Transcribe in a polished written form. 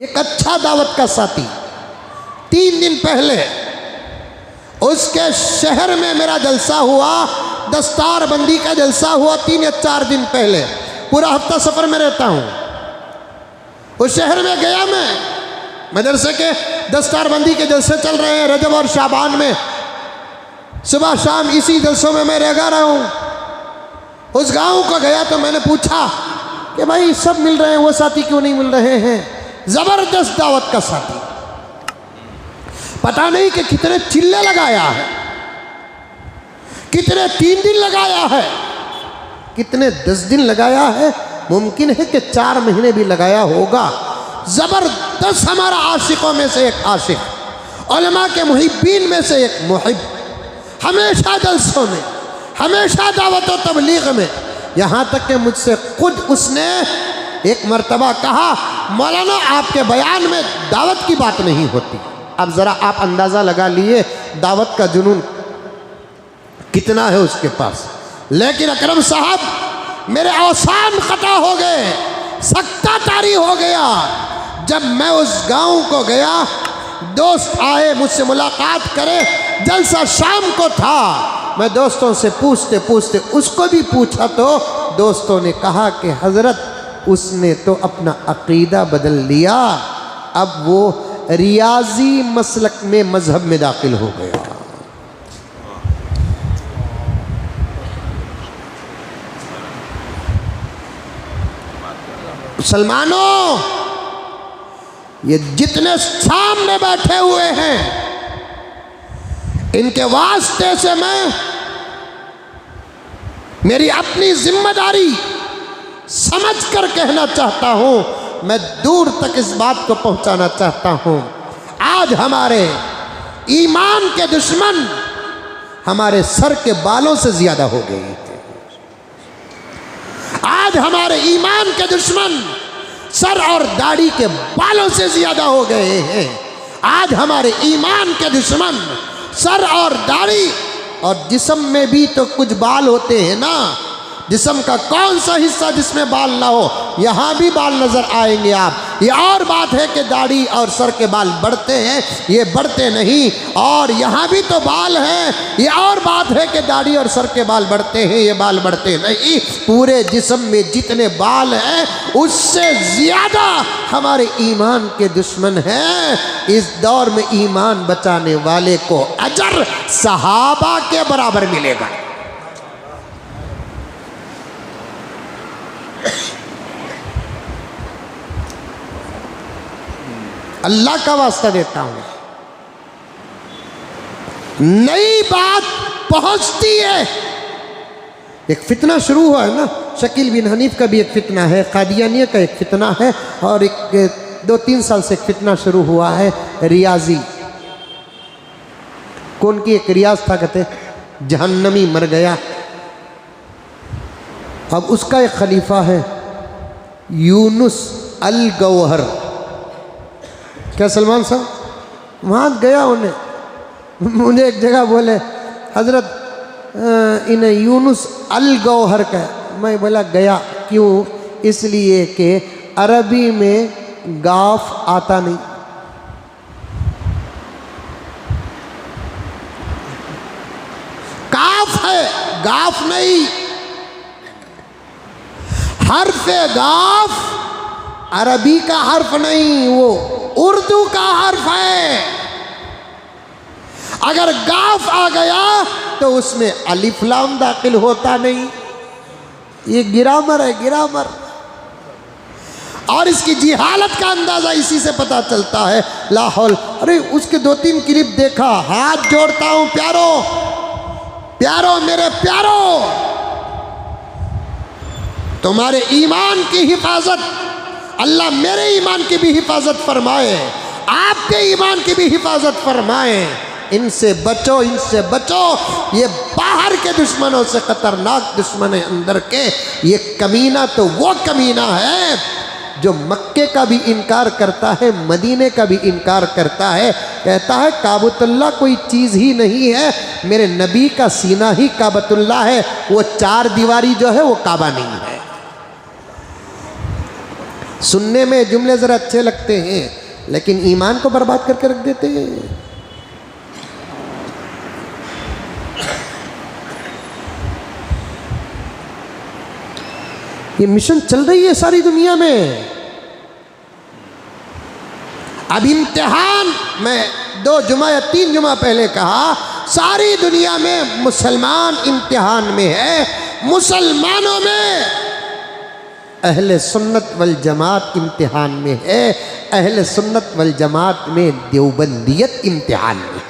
एक अच्छा दावत का साथी 3 दिन पहले उसके शहर में मेरा जलसा हुआ, दस्तार बंदी का जलसा हुआ 3 या 4 दिन पहले। पूरा हफ्ता सफ़र में रहता हूँ। उस शहर में गया मैं, मदरसे के दस्तार बंदी के जलसे चल रहे हैं रजब और शाबान में। सुबह शाम इसी जलसों में मैं रह रहा हूँ। उस गांव को गया तो मैंने पूछा कि भाई सब मिल रहे हैं, वो साथी क्यों नहीं मिल रहे हैं? ज़बरदस्त दावत का साथी, पता नहीं कि कितने चिल्ले लगाया है, कितने 3 दिन लगाया है, कितने 10 दिन लगाया है, मुमकिन है कि 4 महीने भी लगाया होगा। ज़बरदस्त हमारा आशिकों में से एक आशिक, उलमा के मुहिब्बीन में से एक मुहिब, हमेशा जलसों में, हमेशा दावत व तबलीग में। यहाँ तक कि मुझसे खुद उसने एक मर्तबा कहा, मौलाना आपके बयान में दावत की बात नहीं होती। अब ज़रा आप अंदाज़ा लगा लिए दावत का जुनून कितना है उसके पास। लेकिन अकरम साहब मेरे औसान ख़ता हो गए, सख्ता तारी हो गया। जब मैं उस गांव को गया, दोस्त आए मुझसे मुलाकात करे, जलसा शाम को था। मैं दोस्तों से पूछते पूछते उसको भी पूछा तो दोस्तों ने कहा कि हज़रत उसने तो अपना अक़ीदा बदल लिया, अब वो रियाजी मसलक में मजहब में दाखिल हो गया। मुसलमानों, ये जितने सामने बैठे हुए हैं, इनके वास्ते से मैं मेरी अपनी जिम्मेदारी समझ कर कहना चाहता हूं, मैं दूर तक इस बात को पहुंचाना चाहता हूं। आज हमारे ईमान के दुश्मन हमारे सर के बालों से ज्यादा हो गए हैं। आज हमारे ईमान के दुश्मन सर और दाढ़ी के बालों से ज्यादा हो गए हैं। आज हमारे ईमान के दुश्मन सर और दाढ़ी और जिस्म में भी तो कुछ बाल होते हैं ना, जिस्म का कौन सा हिस्सा जिसमें बाल ना हो, यहाँ भी बाल नजर आएंगे आप। ये और बात है कि दाढ़ी और सर के बाल बढ़ते हैं, ये बढ़ते नहीं। और यहाँ भी तो बाल हैं, ये और बात है कि दाढ़ी और सर के बाल बढ़ते हैं, ये बाल बढ़ते नहीं। पूरे जिस्म में जितने बाल हैं उससे ज़्यादा हमारे ईमान के दुश्मन हैं। इस दौर में ईमान बचाने वाले को अजर सहाबा के बराबर मिलेगा। अल्लाह का वास्ता देता हूं, नई बात पहुंचती है। एक फितना शुरू हुआ है ना, शकील बिन हनीफ का भी एक फितना है, कादियानिया का एक फितना है, और एक 2-3 साल से एक फितना शुरू हुआ है रियाजी। कौन की एक रियाज था, कहते जहन्नमी मर गया। अब उसका एक खलीफा है यूनुस अल गौहर। क्या सलमान साहब? वहाँ गया उन्हें, मुझे एक जगह बोले हज़रत इन्हें यूनुस अल गौहर का। मैं बोला गया क्यों? इसलिए कि अरबी में गाफ आता नहीं। काफ है, गाफ नहीं। हर्फ गाफ अरबी का हर्फ नहीं, वो उर्दू का हर्फ है। अगर गाफ आ गया तो उसमें अलिफ लाम दाखिल होता नहीं। ये गिरामर है, गिरामर। और इसकी जिहालत का अंदाजा इसी से पता चलता है। लाहौल, अरे उसके 2-3 क्लिप देखा। हाथ जोड़ता हूं प्यारो, प्यारो, मेरे प्यारो, तुम्हारे ईमान की हिफाजत, अल्लाह मेरे ईमान की भी हिफाजत फरमाए, आपके ईमान की भी हिफाजत फरमाए। इनसे बचो, इनसे बचो। ये बाहर के दुश्मनों से खतरनाक दुश्मन है अंदर के। ये कमीना तो वो कमीना है जो मक्के का भी इनकार करता है, मदीने का भी इनकार करता है। कहता है काबतुल्लाह कोई चीज़ ही नहीं है, मेरे नबी का सीना ही काबतुल्लाह है, वो 4 दीवारी जो है वो काबा नहीं है। सुनने में जुमले ज़रा अच्छे लगते हैं, लेकिन ईमान को बर्बाद करके रख देते हैं। ये मिशन चल रही है सारी दुनिया में। अब इम्तिहान, मैं 2 जुमा या 3 जुमा पहले कहा, सारी दुनिया में मुसलमान इम्तिहान में है। मुसलमानों में अहले सुन्नत वल जमात इम्तिहान में है, अहले सुन्नत वल जमात में देवबंदियत इम्तिहान में है।